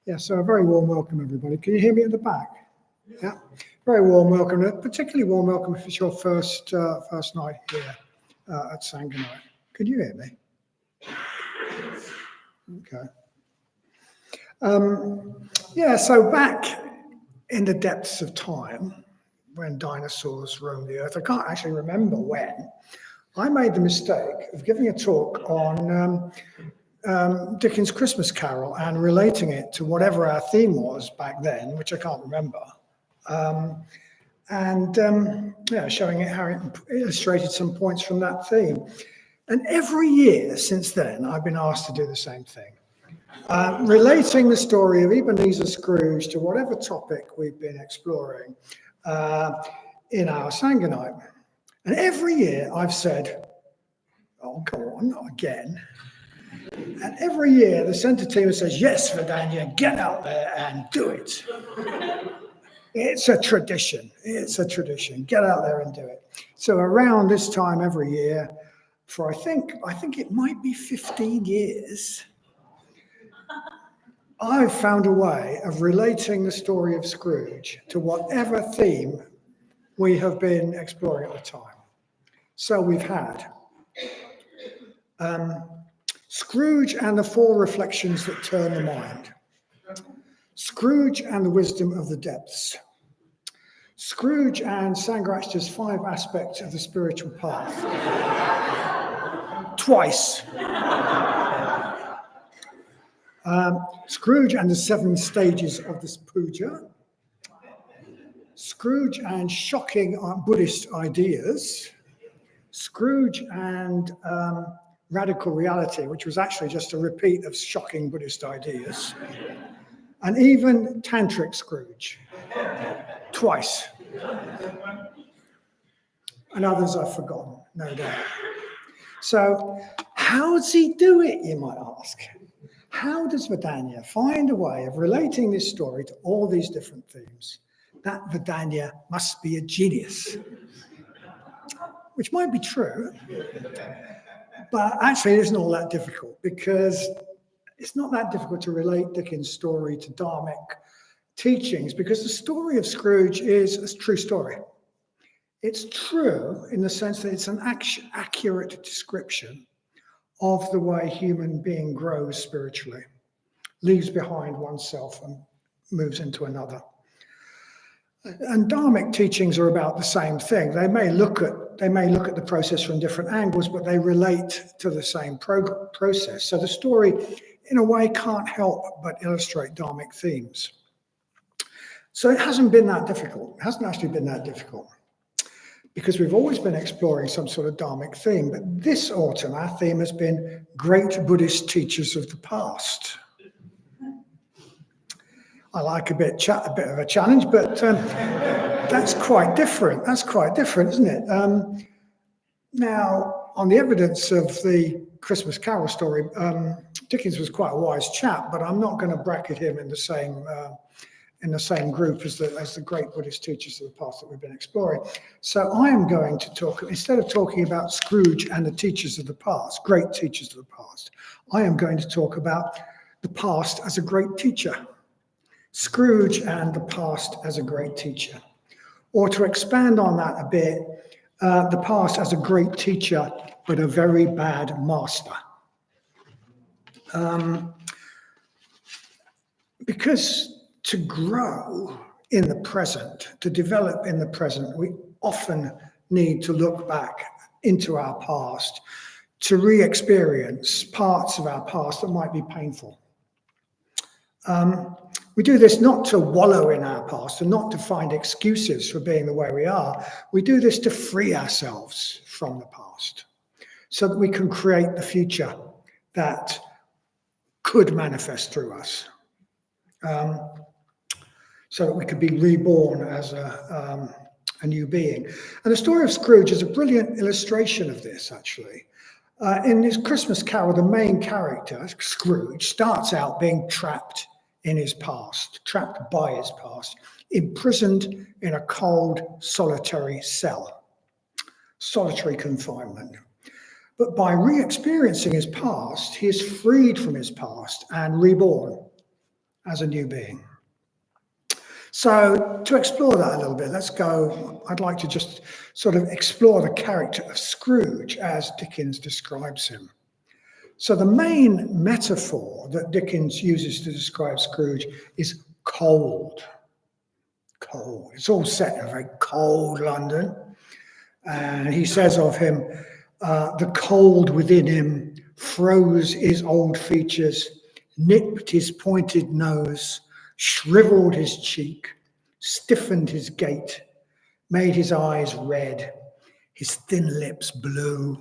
Yeah, so a very warm welcome, everybody. Can you hear me at the back? Yeah, very warm welcome. A particularly warm welcome if it's your first night here at Sangha night. Can you hear me? Okay. Yeah, so back in the depths of time, when dinosaurs roamed the earth, I can't actually remember when, I made the mistake of giving a talk on Dickens' Christmas Carol and relating it to whatever our theme was back then, which I can't remember, showing it how it illustrated some points from that theme. And every year since then, I've been asked to do the same thing, relating the story of Ebenezer Scrooge to whatever topic we've been exploring in our Sangha night. And every year I've said, oh, go on, not again. And every year the centre team says, yes, Vadanya, get out there and do it. It's a tradition. It's a tradition. Get out there and do it. So around this time every year, for I think it might be 15 years, I've found a way of relating the story of Scrooge to whatever theme we have been exploring at the time. So we've had Scrooge and the four reflections that turn the mind. Scrooge and the wisdom of the depths. Scrooge and Sangha's 5 aspects of the spiritual path. Twice. Scrooge and the 7 stages of this puja. Scrooge and shocking Buddhist ideas. Scrooge and radical reality, which was actually just a repeat of shocking Buddhist ideas. And even tantric Scrooge, twice. And others I've forgotten, no doubt. So how does he do it, you might ask? How does Vadanya find a way of relating this story to all these different themes? That Vadanya must be a genius. Which might be true, but actually it isn't all that difficult, because it's not that difficult to relate Dickens' story to Dharmic teachings, because the story of Scrooge is a true story. It's true in the sense that it's an accurate description of the way human being grows spiritually, leaves behind oneself and moves into another. And Dharmic teachings are about the same thing. They may look at the process from different angles, but they relate to the same process. So the story, in a way, can't help but illustrate Dharmic themes. So it hasn't been that difficult. It hasn't actually been that difficult, because we've always been exploring some sort of Dharmic theme. But this autumn, our theme has been great Buddhist teachers of the past. I like a bit of a challenge, but that's quite different. That's quite different, isn't it? Now, on the evidence of the Christmas Carol story, Dickens was quite a wise chap, but I'm not going to bracket him in the same group as the great Buddhist teachers of the past that we've been exploring. So I am going to talk, instead of talking about Scrooge and the teachers of the past, great teachers of the past, I am going to talk about the past as a great teacher. Scrooge and the past as a great teacher. Or to expand on that a bit, the past as a great teacher, but a very bad master. Because to grow in the present, to develop in the present, we often need to look back into our past, to re-experience parts of our past that might be painful. We do this not to wallow in our past and not to find excuses for being the way we are. We do this to free ourselves from the past so that we can create the future that could manifest through us, so that we could be reborn as a new being. And the story of Scrooge is a brilliant illustration of this, actually. In his Christmas Carol, the main character, Scrooge, starts out being trapped in his past, trapped by his past, imprisoned in a cold, solitary cell, solitary confinement. But by re-experiencing his past, he is freed from his past and reborn as a new being. So to explore that a little bit, I'd like to just sort of explore the character of Scrooge as Dickens describes him. So the main metaphor that Dickens uses to describe Scrooge is cold. Cold. It's all set in a very cold London. And he says of him, the cold within him froze his old features, nipped his pointed nose, shriveled his cheek, stiffened his gait, made his eyes red, his thin lips blue,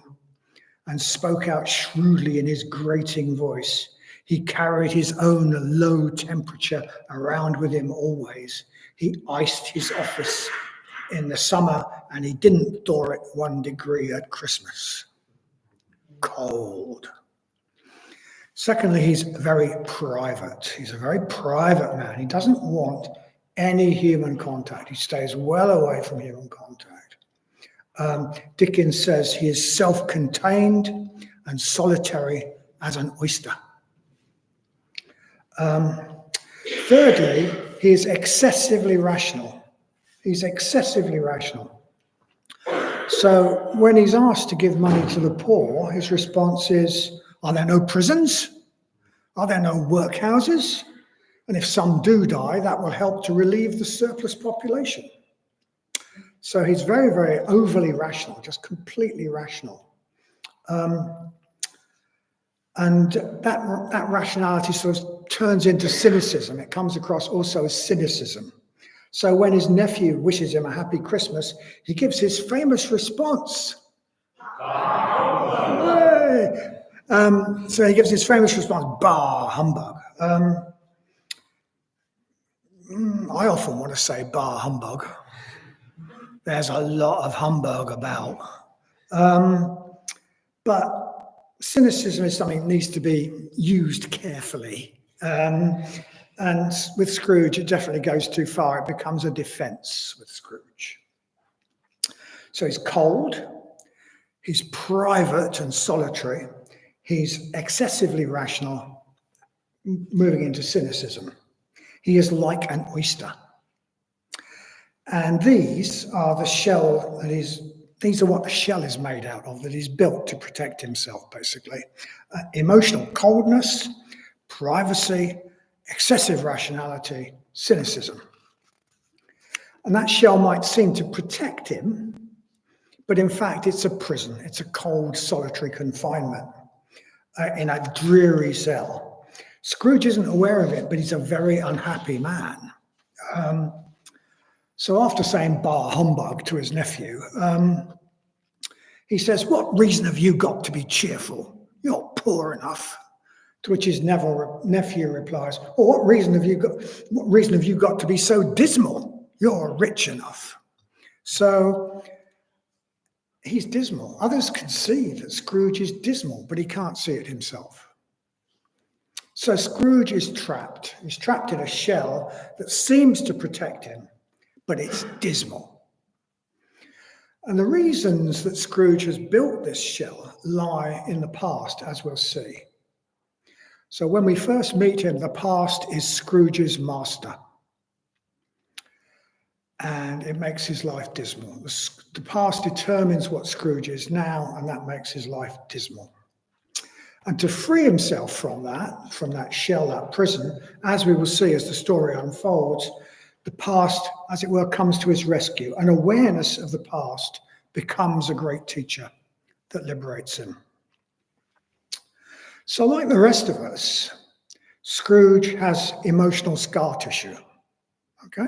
and spoke out shrewdly in his grating voice. He carried his own low temperature around with him always. He iced his office in the summer, and he didn't thaw it 1 degree at Christmas. Cold. Secondly, he's very private. He's a very private man. He doesn't want any human contact. He stays well away from human contact. Dickens says he is self-contained and solitary as an oyster. Thirdly, he is excessively rational. He's excessively rational. So when he's asked to give money to the poor, his response is, are there no prisons? Are there no workhouses? And if some do die, that will help to relieve the surplus population. So he's very, very overly rational, just completely rational. And that rationality sort of turns into cynicism. It comes across also as cynicism. So when his nephew wishes him a happy Christmas, he gives his famous response. So he gives his famous response, bah, humbug. I often want to say bah, humbug. There's a lot of humbug about. But cynicism is something that needs to be used carefully. And with Scrooge, it definitely goes too far. It becomes a defense with Scrooge. So he's cold, he's private and solitary, he's excessively rational, moving into cynicism. He is like an oyster. And these are the shell that these are what the shell is made out of, that he's built to protect himself, basically. Emotional coldness, privacy, excessive rationality, cynicism. And that shell might seem to protect him, but in fact, it's a prison. It's a cold, solitary confinement in a dreary cell. Scrooge isn't aware of it, but he's a very unhappy man. So after saying bah humbug to his nephew, he says, what reason have you got to be cheerful? You're poor enough. To which his nephew replies, well, what reason have you got to be so dismal? You're rich enough. So he's dismal. Others can see that Scrooge is dismal, but he can't see it himself. So Scrooge is trapped. He's trapped in a shell that seems to protect him, but it's dismal. And the reasons that Scrooge has built this shell lie in the past, as we'll see. So when we first meet him, the past is Scrooge's master. And it makes his life dismal. The past determines what Scrooge is now, and that makes his life dismal. And to free himself from that shell, that prison, as we will see as the story unfolds, the past, as it were, comes to his rescue. An awareness of the past becomes a great teacher that liberates him. So like the rest of us, Scrooge has emotional scar tissue, okay?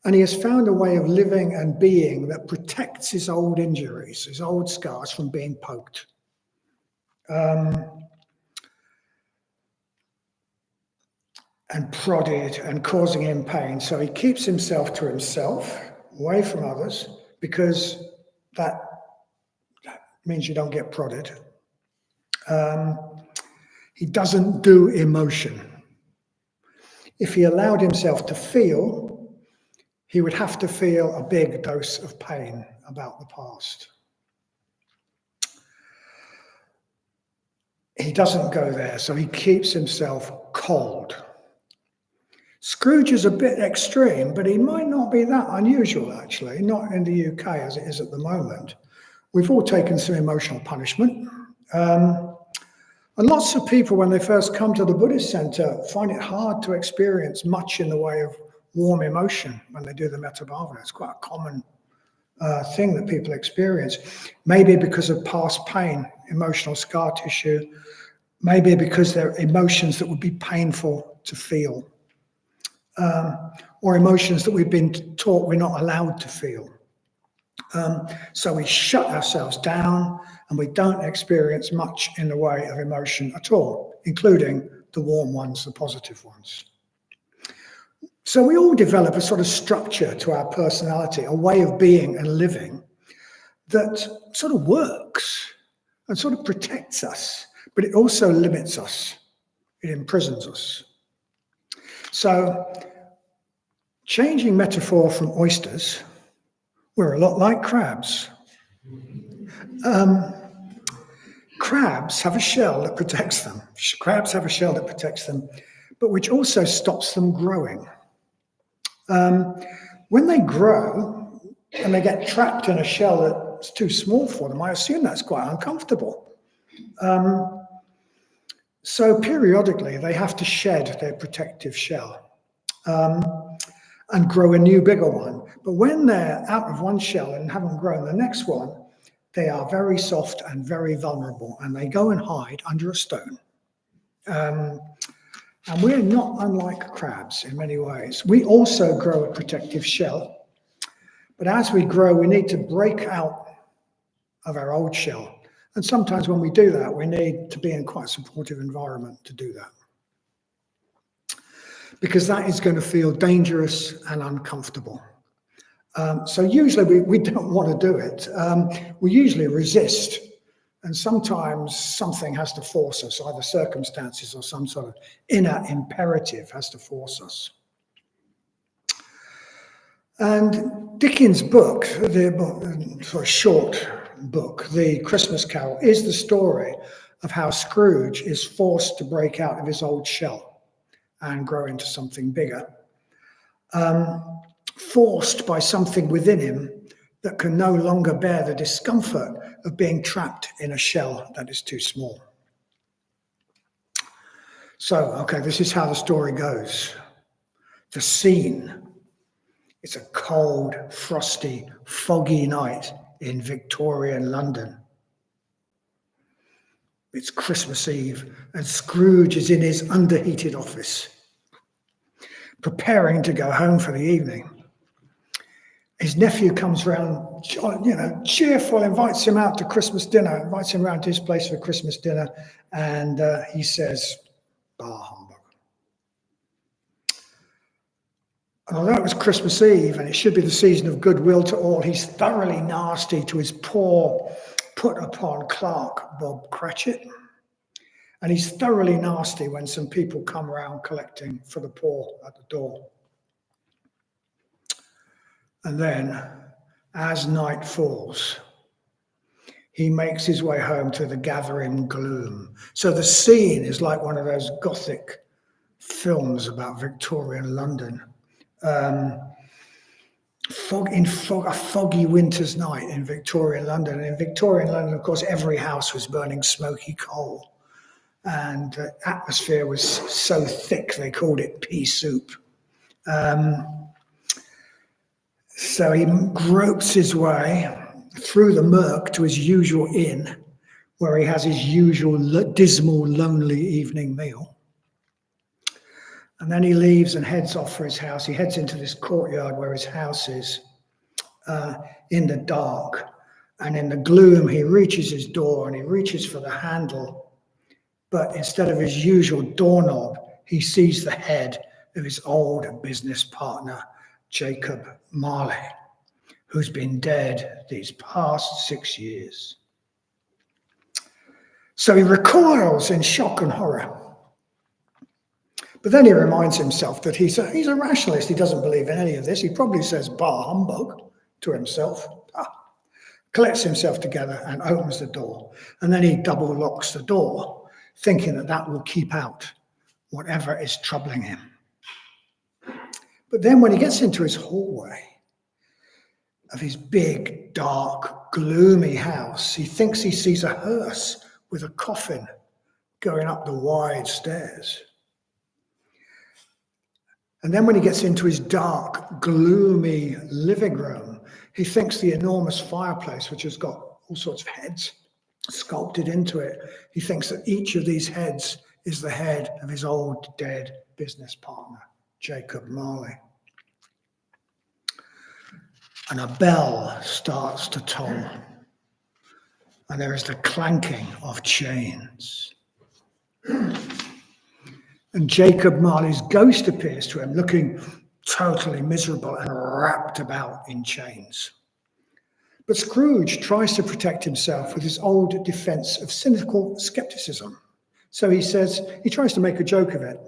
And he has found a way of living and being that protects his old injuries, his old scars from being poked. And prodded and causing him pain. So he keeps himself to himself, away from others, because that means you don't get prodded. He doesn't do emotion. If he allowed himself to feel, he would have to feel a big dose of pain about the past. he doesn't go there, so he keeps himself cold. Scrooge is a bit extreme, but he might not be that unusual, actually, not in the UK as it is at the moment. We've all taken some emotional punishment. And lots of people, when they first come to the Buddhist center, find it hard to experience much in the way of warm emotion when they do the metta bhavana. It's quite a common thing that people experience. Maybe because of past pain, emotional scar tissue. Maybe because they're emotions that would be painful to feel. Or emotions that we've been taught we're not allowed to feel. So we shut ourselves down and we don't experience much in the way of emotion at all, including the warm ones, the positive ones. So we all develop a sort of structure to our personality, a way of being and living that sort of works and sort of protects us, but it also limits us. It imprisons us. So changing metaphor from oysters, we're a lot like crabs. Crabs have a shell that protects them. Crabs have a shell that protects them, but which also stops them growing. When they grow and they get trapped in a shell that's too small for them, I assume that's quite uncomfortable. So periodically they have to shed their protective shell and grow a new, bigger one. But when they're out of one shell and haven't grown the next one, they are very soft and very vulnerable, and they go and hide under a stone. And we're not unlike crabs in many ways. We also grow a protective shell, but as we grow, we need to break out of our old shell. And sometimes when we do that, we need to be in quite a supportive environment to do that, because that is going to feel dangerous and uncomfortable. So usually we don't want to do it. We usually resist. And sometimes something has to force us, either circumstances or some sort of inner imperative has to force us. And Dickens' book, the sort of short book, The Christmas Carol, is the story of how Scrooge is forced to break out of his old shell and grow into something bigger. Forced by something within him that can no longer bear the discomfort of being trapped in a shell that is too small. So, okay, this is how the story goes. The scene. It's a cold, frosty, foggy night in Victorian London. It's Christmas Eve, and Scrooge is in his underheated office, preparing to go home for the evening. His nephew comes round, cheerful, invites him out to Christmas dinner, invites him round to his place for Christmas dinner, and he says, "Bah humbug." And although it was Christmas Eve and it should be the season of goodwill to all, he's thoroughly nasty to his poor, put-upon clerk, Bob Cratchit. And he's thoroughly nasty when some people come around collecting for the poor at the door. And then, as night falls, he makes his way home to the gathering gloom. So the scene is like one of those Gothic films about Victorian London. A foggy winter's night in Victorian London. And in Victorian London, of course, every house was burning smoky coal. And the atmosphere was so thick, they called it pea soup. So he gropes his way through the murk to his usual inn, where he has his usual dismal, lonely evening meal. And then he leaves and heads off for his house. He heads into this courtyard where his house is, in the dark. And in the gloom, he reaches his door and he reaches for the handle. But instead of his usual doorknob, he sees the head of his old business partner, Jacob Marley, who's been dead these past 6 years. So he recoils in shock and horror. But then he reminds himself that he's a rationalist. He doesn't believe in any of this. He probably says, "Bah humbug," to himself, collects himself together and opens the door. And then he double locks the door, thinking that that will keep out whatever is troubling him. But then when he gets into his hallway of his big, dark, gloomy house, he thinks he sees a hearse with a coffin going up the wide stairs. And then when he gets into his dark, gloomy living room, he thinks the enormous fireplace, which has got all sorts of heads sculpted into it, he thinks that each of these heads is the head of his old dead business partner, Jacob Marley. And a bell starts to toll, and there is the clanking of chains. And Jacob Marley's ghost appears to him, looking totally miserable and wrapped about in chains. But Scrooge tries to protect himself with his old defense of cynical skepticism. So he tries to make a joke of it.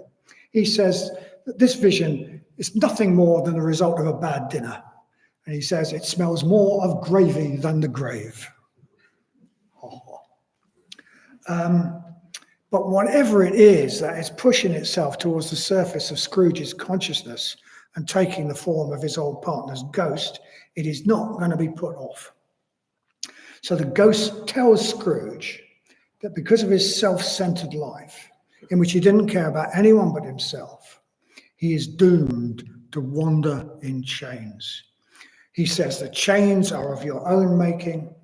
He says that this vision is nothing more than the result of a bad dinner. And he says it smells more of gravy than the grave. But whatever it is that is pushing itself towards the surface of Scrooge's consciousness and taking the form of his old partner's ghost, it is not going to be put off. So the ghost tells Scrooge that because of his self-centered life, in which he didn't care about anyone but himself, he is doomed to wander in chains. He says the chains are of your own making.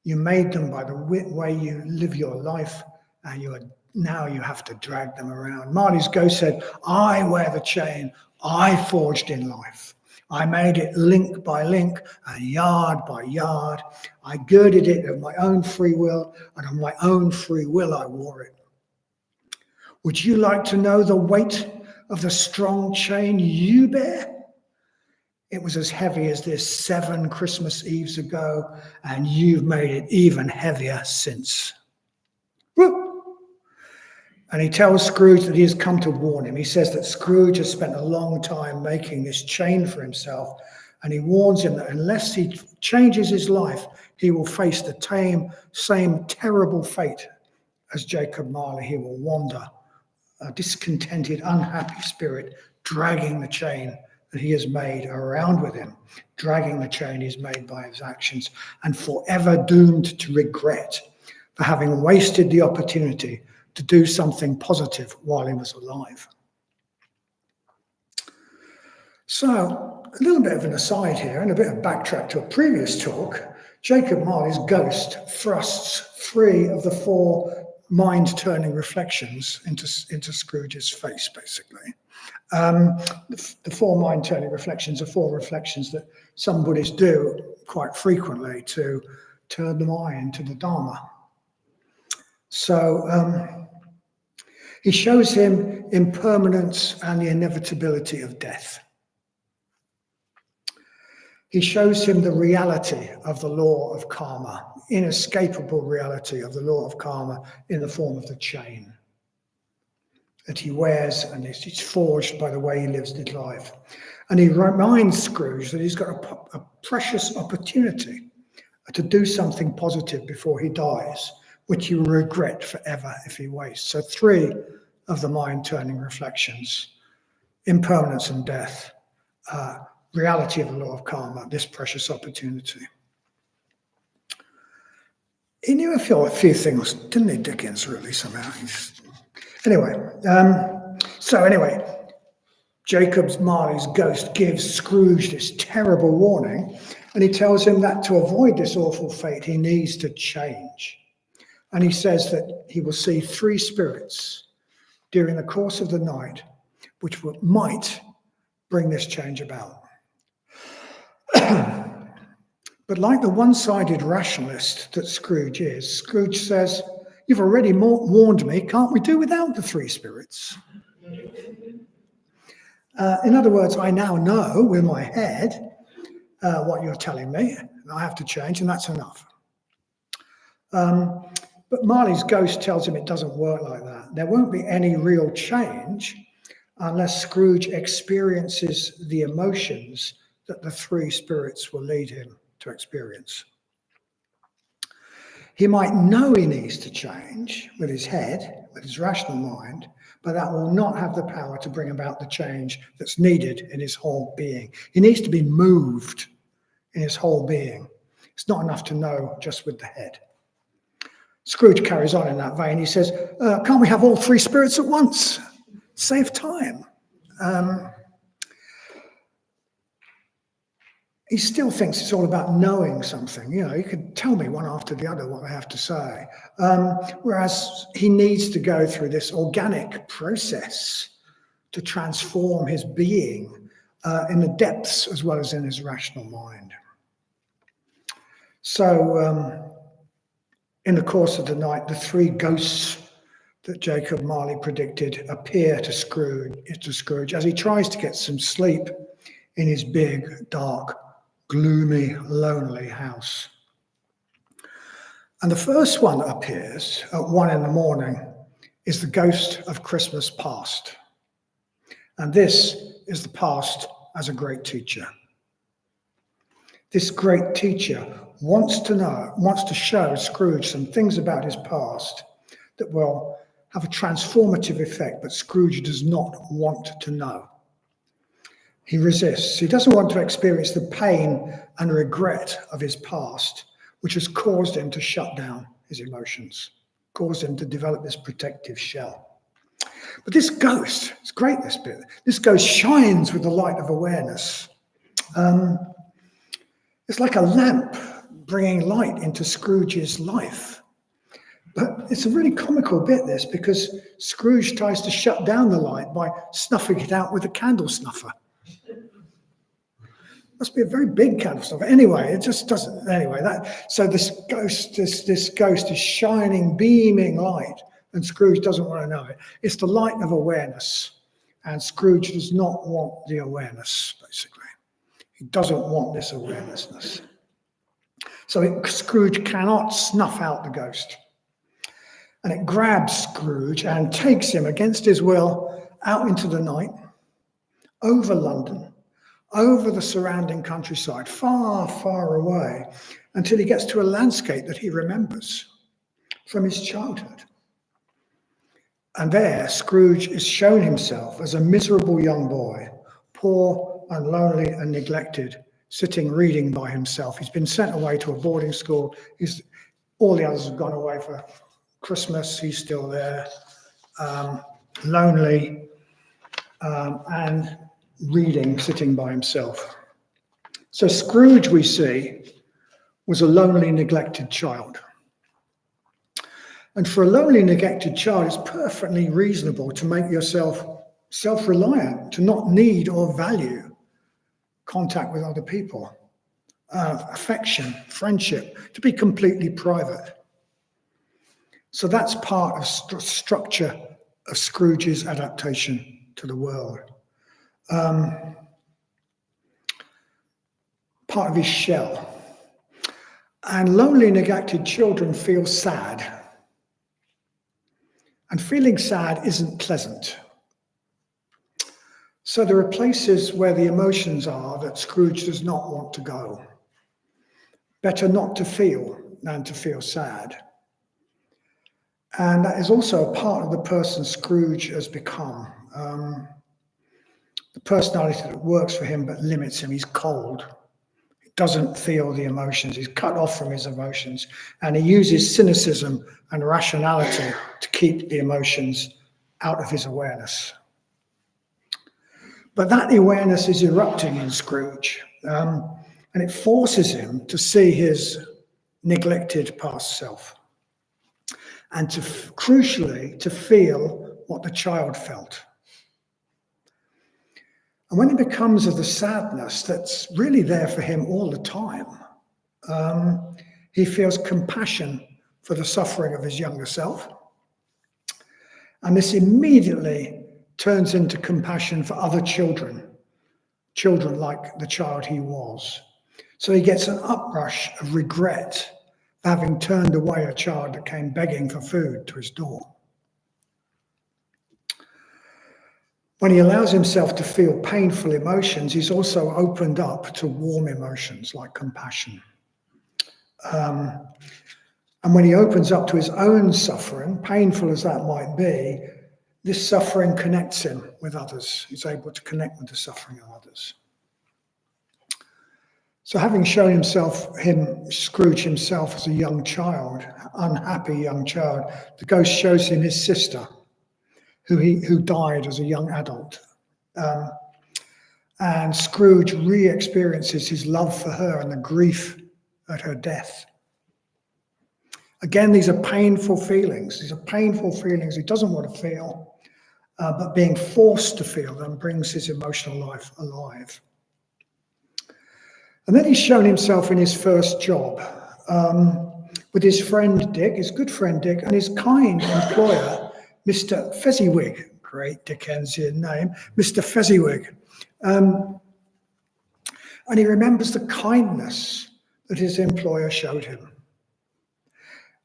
You made them by the way you live your life, and now you have to drag them around. Marley's ghost said, I wear the chain I forged in life. I made it link by link and yard by yard. I girded it of my own free will, and of my own free will I wore it. Would you like to know the weight of the strong chain you bear? It was as heavy as this 7 Christmas Eves ago, and you've made it even heavier since. Woo! And he tells Scrooge that he has come to warn him. He says that Scrooge has spent a long time making this chain for himself, and he warns him that unless he changes his life, he will face the same terrible fate as Jacob Marley. He will wander, a discontented, unhappy spirit, dragging the chain that he has made around with him, dragging the chain he's made by his actions, and forever doomed to regret for having wasted the opportunity to do something positive while he was alive. So, a little bit of an aside here and a bit of backtrack to a previous talk. Jacob Marley's ghost thrusts 3 of the 4 mind-turning reflections into Scrooge's face, basically. The 4 mind-turning reflections are 4 reflections that some Buddhists do quite frequently to turn the mind to the Dharma. So he shows him impermanence and the inevitability of death. He shows him the reality of the law of karma, inescapable reality of the law of karma in the form of the chain that he wears, and it's forged by the way he lives his life. And he reminds Scrooge that he's got a precious opportunity to do something positive before he dies, which he will regret forever if he wastes. So 3 of the mind-turning reflections: impermanence and death, reality of the law of karma, this precious opportunity. He knew a few things, didn't he, Dickens, really, somehow? Anyway, Jacob Marley's ghost gives Scrooge this terrible warning, and he tells him that to avoid this awful fate, he needs to change. And he says that he will see 3 spirits during the course of the night, which might bring this change about. But like the one-sided rationalist that Scrooge is, Scrooge says, you've already warned me, can't we do without the 3 spirits? In other words, I now know with my head what you're telling me, and I have to change, and that's enough. But Marley's ghost tells him it doesn't work like that. There won't be any real change unless Scrooge experiences the emotions that the 3 spirits will lead him to experience. He might know he needs to change with his head, with his rational mind, but that will not have the power to bring about the change that's needed in his whole being. He needs to be moved in his whole being. It's not enough to know just with the head. Scrooge carries on in that vein. He says, can't we have all three spirits at once? Save time. He still thinks it's all about knowing something. You know, you could tell me one after the other what I have to say. Whereas he needs to go through this organic process to transform his being in the depths as well as in his rational mind. So in the course of the night, the three ghosts that Jacob Marley predicted appear to Scrooge as he tries to get some sleep in his big, dark, gloomy, lonely house. And the first one that appears at 1 a.m. is the ghost of Christmas past. And this is the past as a great teacher. This great teacher wants to show Scrooge some things about his past that will have a transformative effect, but Scrooge does not want to know. He resists. He doesn't want to experience the pain and regret of his past, which has caused him to shut down his emotions, caused him to develop this protective shell. But this ghost, it's great, this bit, this ghost shines with the light of awareness. It's like a lamp bringing light into Scrooge's life. But it's a really comical bit, this, because Scrooge tries to shut down the light by snuffing it out with a candle snuffer. Must be a very big candle snuffer. Anyway, it just doesn't. Anyway, so this ghost is shining, beaming light, and Scrooge doesn't want to know it. It's the light of awareness, and Scrooge does not want the awareness. Basically, he doesn't want this awarenessness. So Scrooge cannot snuff out the ghost. And it grabs Scrooge and takes him against his will out into the night, over London, over the surrounding countryside, far, far away, until he gets to a landscape that he remembers from his childhood. And there, Scrooge is shown himself as a miserable young boy, poor and lonely and neglected, sitting reading by himself. He's been sent away to a boarding school. All the others have gone away for Christmas. He's still there, lonely, and reading, sitting by himself. So Scrooge, we see, was a lonely, neglected child. And for a lonely, neglected child, it's perfectly reasonable to make yourself self-reliant, to not need or value contact with other people, affection, friendship, to be completely private. So that's part of structure of Scrooge's adaptation to the world. Part of his shell. And lonely, neglected children feel sad. And feeling sad isn't pleasant. So there are places where the emotions are that Scrooge does not want to go. Better not to feel than to feel sad. And that is also a part of the person Scrooge has become. The personality that works for him but limits him. He's cold. He doesn't feel the emotions. He's cut off from his emotions. And he uses cynicism and rationality to keep the emotions out of his awareness. But that awareness is erupting in Scrooge. And it forces him to see his neglected past self. And crucially, to feel what the child felt. And when it becomes of the sadness that's really there for him all the time, he feels compassion for the suffering of his younger self. And this immediately turns into compassion for other children like the child he was. So he gets an uprush of regret for having turned away a child that came begging for food to his door. When he allows himself to feel painful emotions, he's also opened up to warm emotions like compassion. And And when he opens up to his own suffering, painful as that might be, this suffering connects him with others. He's able to connect with the suffering of others. So having shown Scrooge himself as a young child, unhappy young child, the ghost shows him his sister, who died as a young adult. And Scrooge re-experiences his love for her and the grief at her death. Again, these are painful feelings. These are painful feelings he doesn't want to feel, but being forced to feel them brings his emotional life alive. And then he's shown himself in his first job with his friend Dick, his good friend Dick, and his kind employer, Mr. Fezziwig, great Dickensian name, Mr. Fezziwig. And he remembers the kindness that his employer showed him.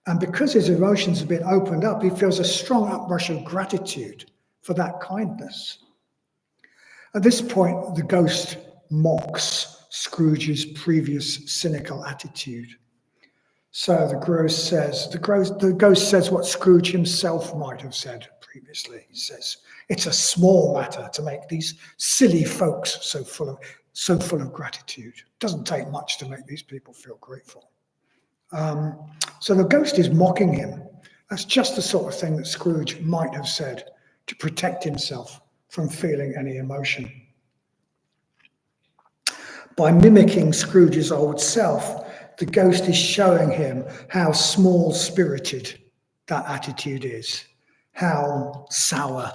And because his emotions have been opened up, he feels a strong uprush of gratitude for that kindness. At this point, the ghost mocks Scrooge's previous cynical attitude. So the ghost says what Scrooge himself might have said previously. He says, "It's a small matter to make these silly folks so full of gratitude. It doesn't take much to make these people feel grateful." So the ghost is mocking him. That's just the sort of thing that Scrooge might have said to protect himself from feeling any emotion. By mimicking Scrooge's old self, the ghost is showing him how small-spirited that attitude is, how sour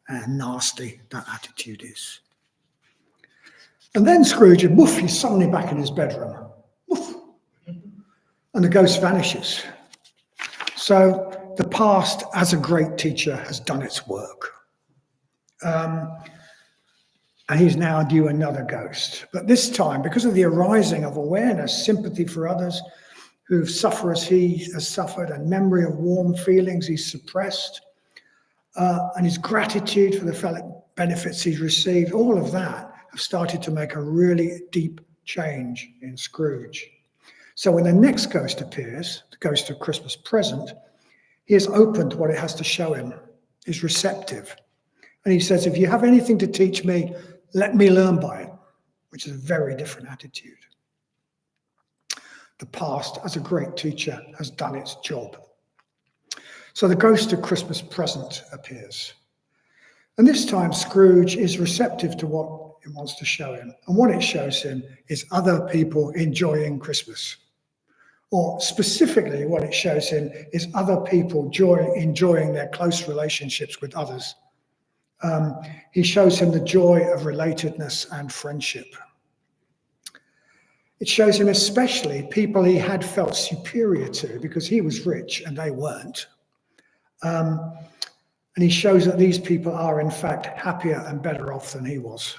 and nasty that attitude is. And then Scrooge, woof, he's suddenly back in his bedroom. Woof. And the ghost vanishes. So the past, as a great teacher, has done its work. And he's now due another ghost. But this time, because of the arising of awareness, sympathy for others who suffer as he has suffered, and memory of warm feelings he's suppressed, and his gratitude for the benefits he's received, all of that have started to make a really deep change in Scrooge. So when the next ghost appears, the ghost of Christmas present, he is open to what it has to show him. He's receptive. And he says, "If you have anything to teach me, let me learn by it," which is a very different attitude. The past, as a great teacher, has done its job. So the ghost of Christmas present appears. And this time Scrooge is receptive to what it wants to show him. And what it shows him is other people enjoying Christmas. Or specifically, what it shows him is other people enjoying their close relationships with others. He shows him the joy of relatedness and friendship. It shows him especially people he had felt superior to because he was rich and they weren't. And he shows that these people are, in fact, happier and better off than he was,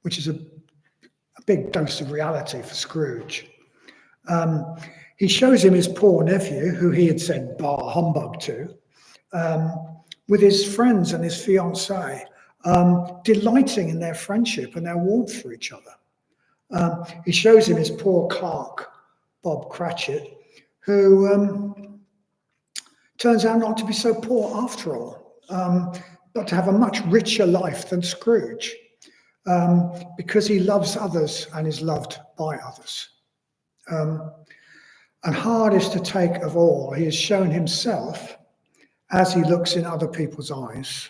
which is a big dose of reality for Scrooge. He shows him his poor nephew, who he had said bar humbug to, with his friends and his fiancée, delighting in their friendship and their warmth for each other. He shows him his poor clerk, Bob Cratchit, who turns out not to be so poor after all, but to have a much richer life than Scrooge, because he loves others and is loved by others. And hardest to take of all, he has shown himself as he looks in other people's eyes.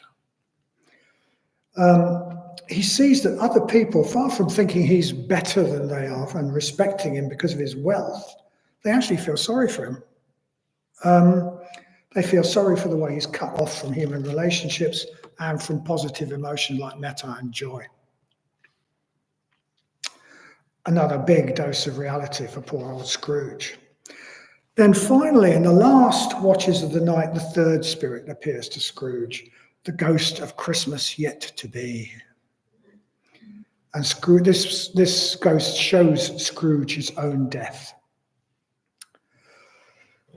He sees that other people, far from thinking he's better than they are and respecting him because of his wealth, they actually feel sorry for him. They feel sorry for the way he's cut off from human relationships and from positive emotion like metta and joy. Another big dose of reality for poor old Scrooge. Then finally, in the last watches of the night, the third spirit appears to Scrooge, the ghost of Christmas yet to be. And this ghost shows Scrooge his own death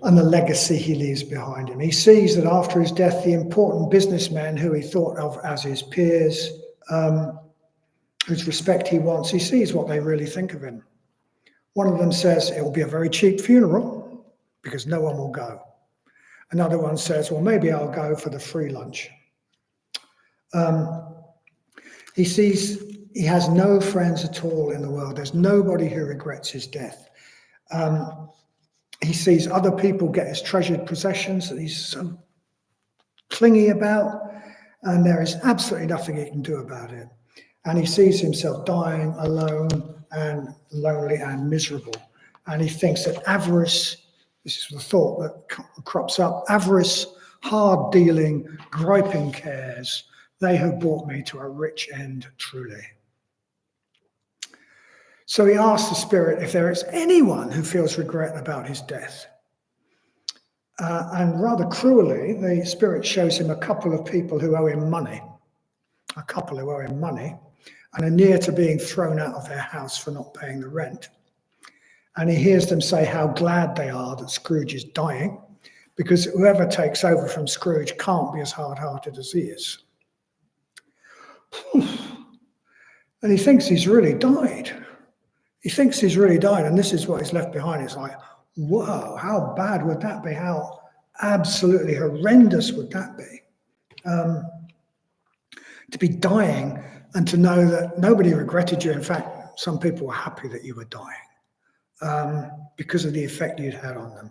and the legacy he leaves behind him. He sees that after his death, the important businessmen who he thought of as his peers, whose respect he wants, he sees what they really think of him. One of them says, "It will be a very cheap funeral." because no one will go. Another one says, well, maybe I'll go for the free lunch. He sees he has no friends at all in the world. There's nobody who regrets his death. He sees other people get his treasured possessions that he's so clingy about, and there is absolutely nothing he can do about it. And he sees himself dying alone and lonely and miserable. And he thinks that avarice, this is the thought that crops up, avarice, hard dealing, griping cares, they have brought me to a rich end truly. So he asks the spirit if there is anyone who feels regret about his death. And rather cruelly, the spirit shows him a couple of people who owe him money, and are near to being thrown out of their house for not paying the rent. And he hears them say how glad they are that Scrooge is dying, because whoever takes over from Scrooge can't be as hard-hearted as he is. And he thinks he's really died. And this is what he's left behind. It's like, whoa, how bad would that be? How absolutely horrendous would that be? To be dying and to know that nobody regretted you. In fact, some people were happy that you were dying because of the effect you'd had on them.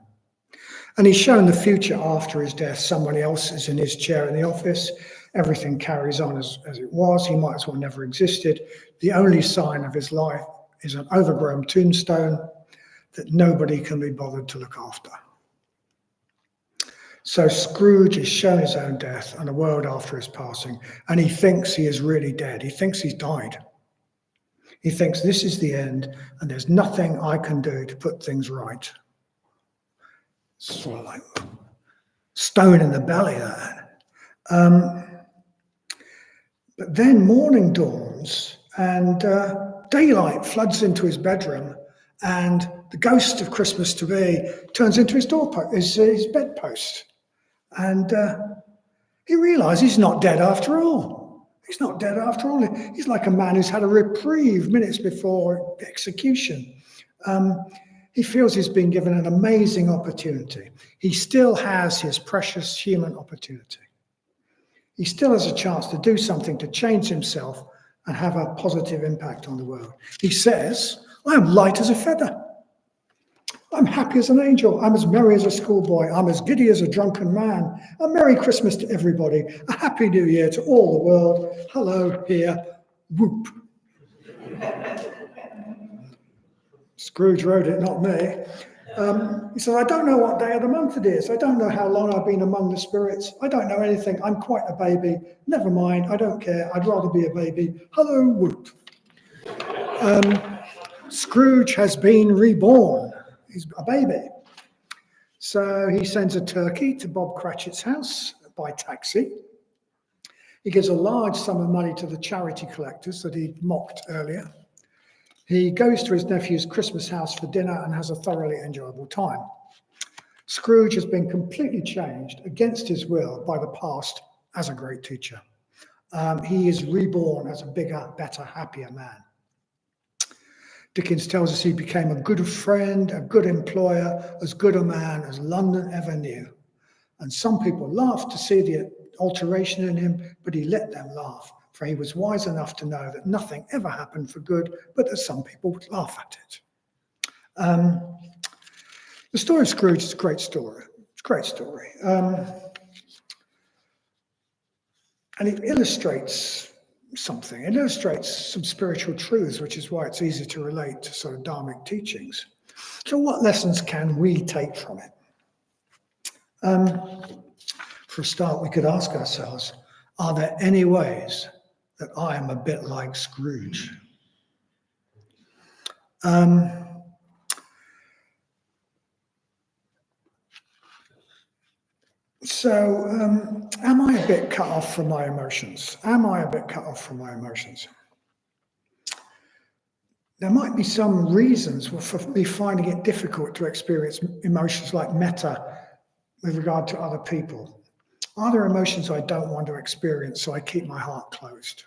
And he's shown the future after his death. Somebody else is in his chair in the office. Everything carries on as it was. He might as well never existed. The only sign of his life is an overgrown tombstone that nobody can be bothered to look after. So Scrooge is shown his own death and a world after his passing, and he thinks he is really dead. He thinks he's died. He thinks this is the end, and there's nothing I can do to put things right. Sort of like stone in the belly, that. But then morning dawns, and daylight floods into his bedroom, and the ghost of Christmas to be turns into his bedpost. And he realizes he's not dead after all. He's not dead after all. He's like a man who's had a reprieve minutes before execution. He feels he's been given an amazing opportunity. He still has his precious human opportunity. He still has a chance to do something to change himself and have a positive impact on the world. He says, I am light as a feather. I'm happy as an angel. I'm as merry as a schoolboy. I'm as giddy as a drunken man. A Merry Christmas to everybody. A Happy New Year to all the world. Hello, here. Whoop. Scrooge wrote it, not me. He says, I don't know what day of the month it is. I don't know how long I've been among the spirits. I don't know anything. I'm quite a baby. Never mind. I don't care. I'd rather be a baby. Hello, whoop. Scrooge has been reborn. He's a baby. So he sends a turkey to Bob Cratchit's house by taxi. He gives a large sum of money to the charity collectors that he mocked earlier. He goes to his nephew's Christmas house for dinner and has a thoroughly enjoyable time. Scrooge has been completely changed against his will by the past as a great teacher. He is reborn as a bigger, better, happier man. Dickens tells us he became a good friend, a good employer, as good a man as London ever knew. And some people laughed to see the alteration in him, but he let them laugh, for he was wise enough to know that nothing ever happened for good, but that some people would laugh at it. The story of Scrooge is a great story. It's a great story. And it illustrates something. It illustrates some spiritual truths, which is why it's easy to relate to sort of Dharmic teachings. So what lessons can we take from it? For a start, we could ask ourselves, are there any ways that I am a bit like Scrooge? So, am I a bit cut off from my emotions? There might be some reasons for me finding it difficult to experience emotions like metta with regard to other people. Are there emotions I don't want to experience, so I keep my heart closed?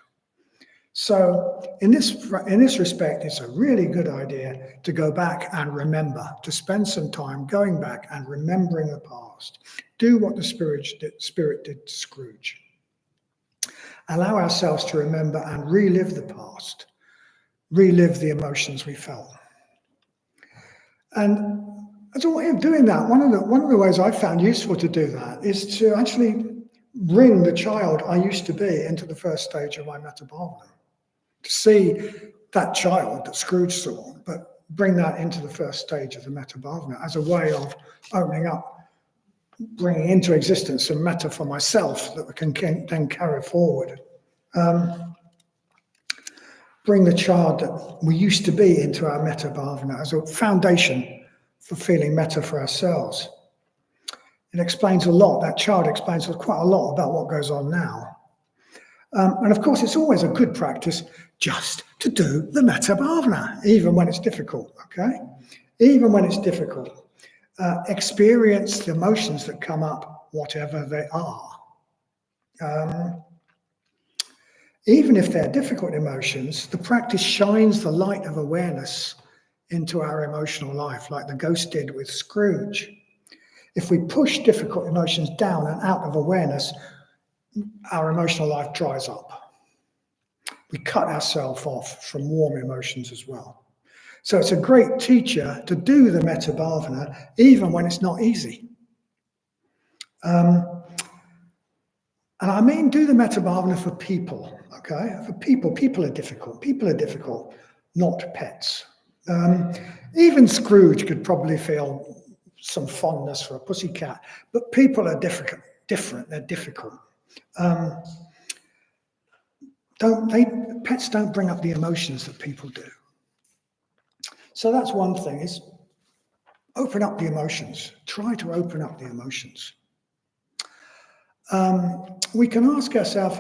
So in this respect, it's a really good idea to go back and remember, to spend some time going back and remembering the past. Do what the Spirit did to Scrooge. Allow ourselves to remember and relive the past, relive the emotions we felt. And as a way of doing that, one of the ways I found useful to do that is to actually bring the child I used to be into the first stage of my metta bhavana. To see that child that Scrooge saw, but bring that into the first stage of the metta bhavana as a way of opening up, bringing into existence some metta for myself that we can then carry forward. Bring the child that we used to be into our metta bhavana as a foundation for feeling metta for ourselves. It explains a lot, that child explains quite a lot about what goes on now. And of course, it's always a good practice just to do the metta bhavana, even when it's difficult, okay? Even when it's difficult. Experience the emotions that come up, whatever they are. Even if they're difficult emotions, the practice shines the light of awareness into our emotional life, like the ghost did with Scrooge. If we push difficult emotions down and out of awareness, our emotional life dries up. We cut ourselves off from warm emotions as well. So it's a great teacher to do the metta bhavana, even when it's not easy. And I mean, do the metta bhavana for people, okay? For people are difficult. People are difficult, not pets. Even Scrooge could probably feel some fondness for a pussycat, but people are different, they're difficult. Pets don't bring up the emotions that people do. So that's one thing, is open up the emotions. Try to open up the emotions. We can ask ourselves,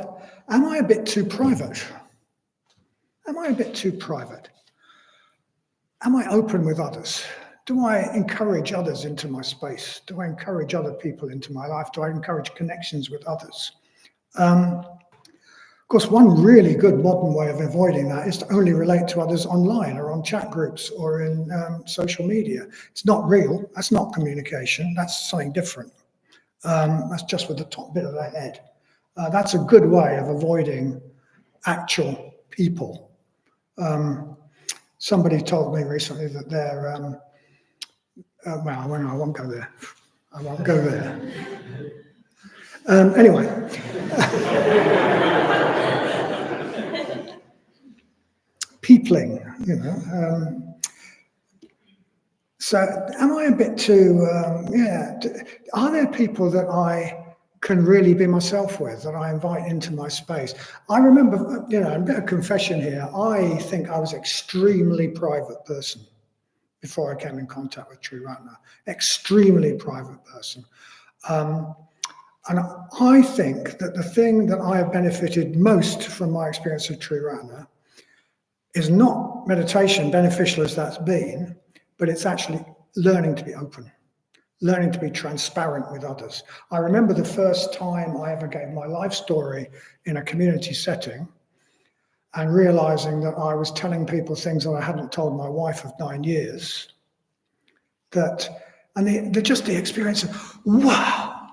am I a bit too private? Am I a bit too private? Am I open with others? Do I encourage others into my space? Do I encourage other people into my life? Do I encourage connections with others? Of course, one really good modern way of avoiding that is to only relate to others online or on chat groups or in social media. It's not real. That's not communication. That's something different. That's just with the top bit of the head. That's a good way of avoiding actual people. Somebody told me recently that they're, well, I won't go there. I won't go there. Anyway. Peopling, you know. So am I a bit too, are there people that I can really be myself with, that I invite into my space? I remember, a bit of confession here, I think I was an extremely private person before I came in contact with Triratna, extremely private person. And I think that the thing that I have benefited most from my experience of Triratna is not meditation, beneficial as that's been, but it's actually learning to be open, learning to be transparent with others. I remember the first time I ever gave my life story in a community setting and realizing that I was telling people things that I hadn't told my wife of 9 years. Just the experience of, wow,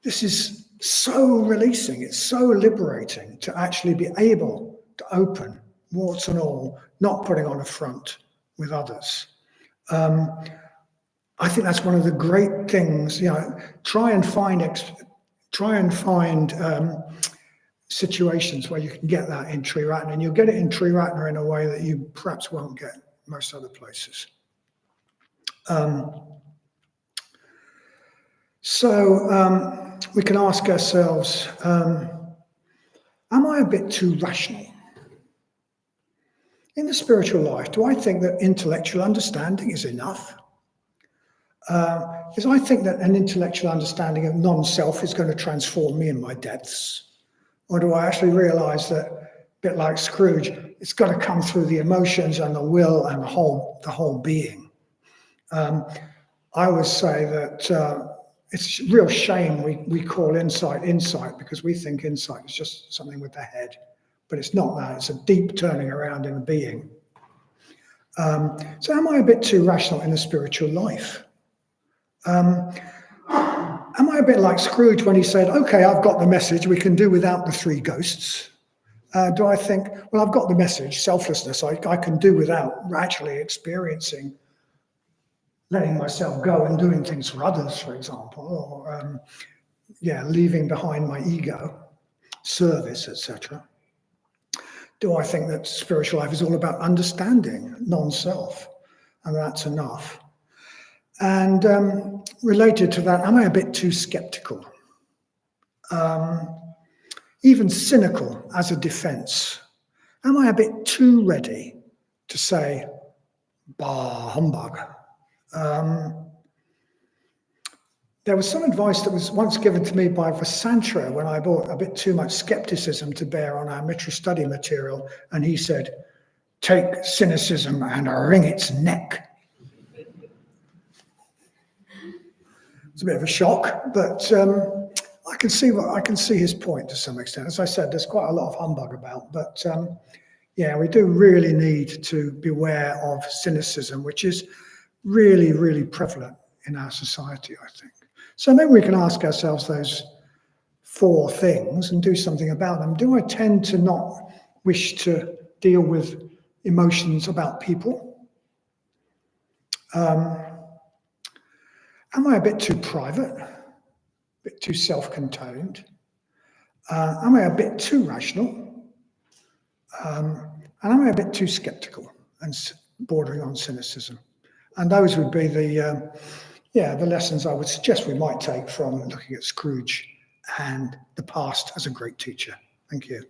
this is so releasing, it's so liberating to actually be able to open, warts and all, not putting on a front with others. I think that's one of the great things, try and find situations where you can get that in Triratna, and you'll get it in Triratna in a way that you perhaps won't get most other places. We can ask ourselves, am I a bit too rational? In the spiritual life, do I think that intellectual understanding is enough? Because I think that an intellectual understanding of non-self is going to transform me in my depths. Or do I actually realize that, a bit like Scrooge, it's got to come through the emotions and the will and the whole being? I always say that it's a real shame we call insight because we think insight is just something with the head. but it's not that. It's a deep turning around in the being. So am I a bit too rational in the spiritual life? Am I a bit like Scrooge when he said, okay, I've got the message, we can do without the three ghosts? Do I think, well, I've got the message, selflessness, I can do without actually experiencing letting myself go and doing things for others, for example, or leaving behind my ego, service, etc. Do I think that spiritual life is all about understanding non-self, and that's enough? And related to that, am I a bit too skeptical? Even cynical as a defense? Am I a bit too ready to say, bah, humbug? There was some advice that was once given to me by Vasantra when I brought a bit too much skepticism to bear on our Mitra study material, and he said, take cynicism and wring its neck. It's a bit of a shock, but I can see his point to some extent. As I said, there's quite a lot of humbug about, but we do really need to beware of cynicism, which is really, really prevalent in our society, I think. So maybe we can ask ourselves those 4 things and do something about them. Do I tend to not wish to deal with emotions about people? Am I a bit too private? A bit too self-contained? Am I a bit too rational? And am I a bit too skeptical and bordering on cynicism? And those would be the lessons I would suggest we might take from looking at Scrooge and the past as a great teacher. Thank you.